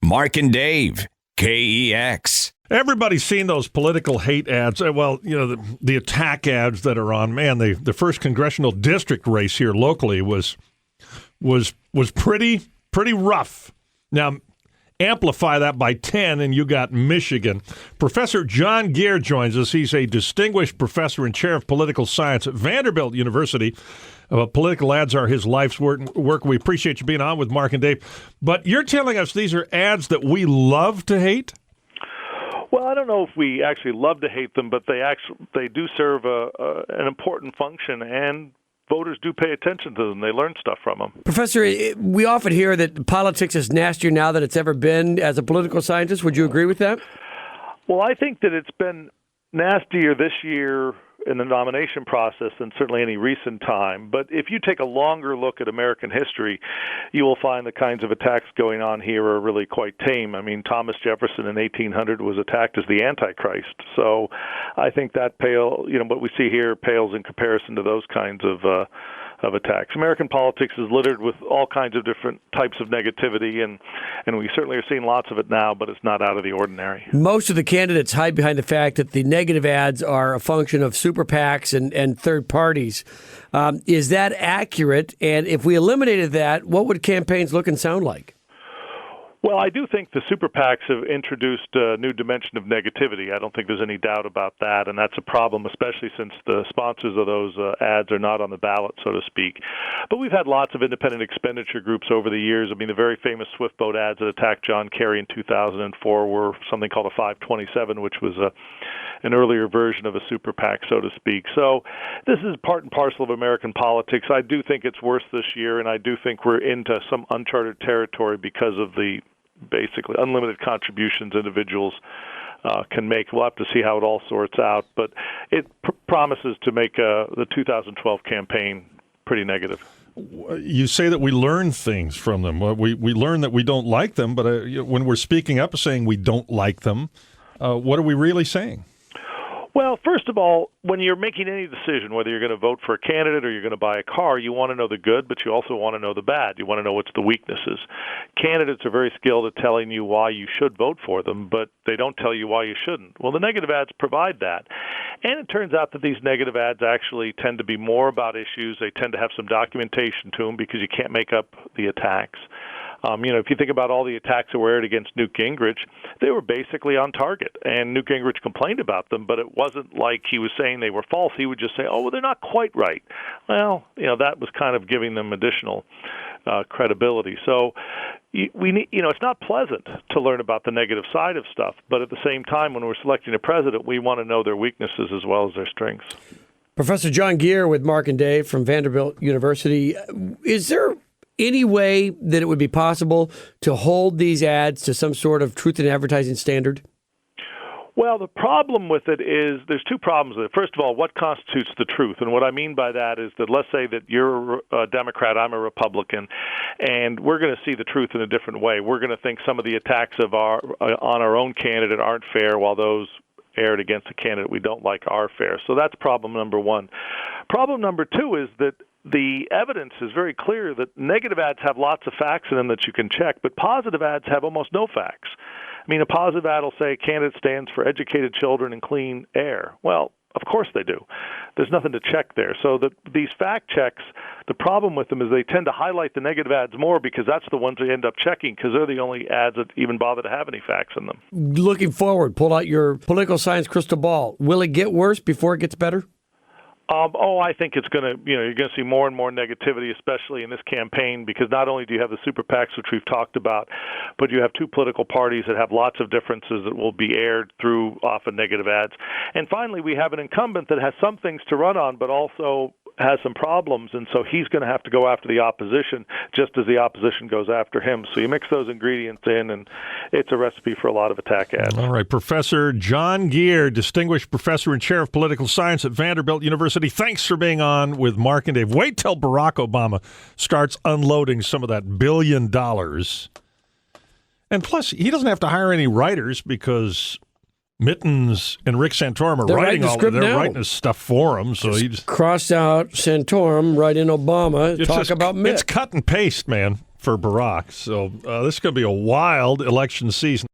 Mark and Dave, KEX. Everybody's seen those political hate ads. Well, you know, the attack ads that are on. Man, the first congressional district race here locally was pretty rough. Now, amplify that by 10, and you got Michigan. Professor John Geer joins us. He's a distinguished professor and chair of political science at Vanderbilt University. Political ads are his life's work. We appreciate you being on with Mark and Dave. But you're telling us these are ads that we love to hate? Well, I don't know if we actually love to hate them, but they do serve an important function, and voters do pay attention to them. They learn stuff from them. Professor, we often hear that politics is nastier now than it's ever been. As a political scientist, would you agree with that? Well, I think that it's been nastier this year in the nomination process than certainly any recent time. But if you take a longer look at American history, you will find the kinds of attacks going on here are really quite tame. I mean, Thomas Jefferson in 1800 was attacked as the Antichrist. So I think that what we see here pales in comparison to those kinds of attacks. American politics is littered with all kinds of different types of negativity, and we certainly are seeing lots of it now, but it's not out of the ordinary. Most of the candidates hide behind the fact that the negative ads are a function of super PACs and third parties. Is that accurate? And if we eliminated that, what would campaigns look and sound like? Well, I do think the super PACs have introduced a new dimension of negativity. I don't think there's any doubt about that, and that's a problem, especially since the sponsors of those ads are not on the ballot, so to speak. But we've had lots of independent expenditure groups over the years. I mean, the very famous Swift boat ads that attacked John Kerry in 2004 were something called a 527, which was an earlier version of a super PAC, so to speak. So this is part and parcel of American politics. I do think it's worse this year, and I do think we're into some uncharted territory because of the basically unlimited contributions individuals can make. We'll have to see how it all sorts out, but it promises to make the 2012 campaign pretty negative. You say that we learn things from them. We learn that we don't like them, but when we're speaking up and saying we don't like them, what are we really saying? Well, first of all, when you're making any decision, whether you're going to vote for a candidate or you're going to buy a car, you want to know the good, but you also want to know the bad. You want to know what's the weaknesses. Candidates are very skilled at telling you why you should vote for them, but they don't tell you why you shouldn't. Well, the negative ads provide that. And it turns out that these negative ads actually tend to be more about issues. They tend to have some documentation to them because you can't make up the attacks. If you think about all the attacks that were aired against Newt Gingrich, they were basically on target. And Newt Gingrich complained about them, but it wasn't like he was saying they were false. He would just say, oh, well, they're not quite right. Well, that was kind of giving them additional credibility. So we need, it's not pleasant to learn about the negative side of stuff, but at the same time, when we're selecting a president, we want to know their weaknesses as well as their strengths. Professor John Geer with Mark and Dave from Vanderbilt University. Is there any way that it would be possible to hold these ads to some sort of truth in advertising standard? Well, the problem with it is there's two problems with it. First of all, what constitutes the truth? And what I mean by that is that let's say that you're a Democrat, I'm a Republican, and we're going to see the truth in a different way. We're going to think some of the attacks on our own candidate aren't fair, while those aired against a candidate we don't like are fair. So that's problem number one. Problem number two is that the evidence is very clear that negative ads have lots of facts in them that you can check, but positive ads have almost no facts. I mean, a positive ad will say candidate stands for educated children and clean air. Well, of course they do. There's nothing to check there. So these fact checks, the problem with them is they tend to highlight the negative ads more because that's the ones they end up checking because they're the only ads that even bother to have any facts in them. Looking forward, pull out your political science crystal ball. Will it get worse before it gets better? I think it's going to, you're going to see more and more negativity, especially in this campaign, because not only do you have the super PACs, which we've talked about, but you have two political parties that have lots of differences that will be aired through often negative ads. And finally, we have an incumbent that has some things to run on, but also has some problems, and so he's going to have to go after the opposition just as the opposition goes after him. So you mix those ingredients in, and it's a recipe for a lot of attack ads. All right, Professor John Geer, Distinguished Professor and Chair of Political Science at Vanderbilt University, thanks for being on with Mark and Dave. Wait till Barack Obama starts unloading some of that $1 billion. And plus, he doesn't have to hire any writers because Mittens and Rick Santorum are writing his stuff for him. So he just crossed out Santorum, write in Obama, talk about Mitt. It's cut and paste, man, for Barack. So this is going to be a wild election season.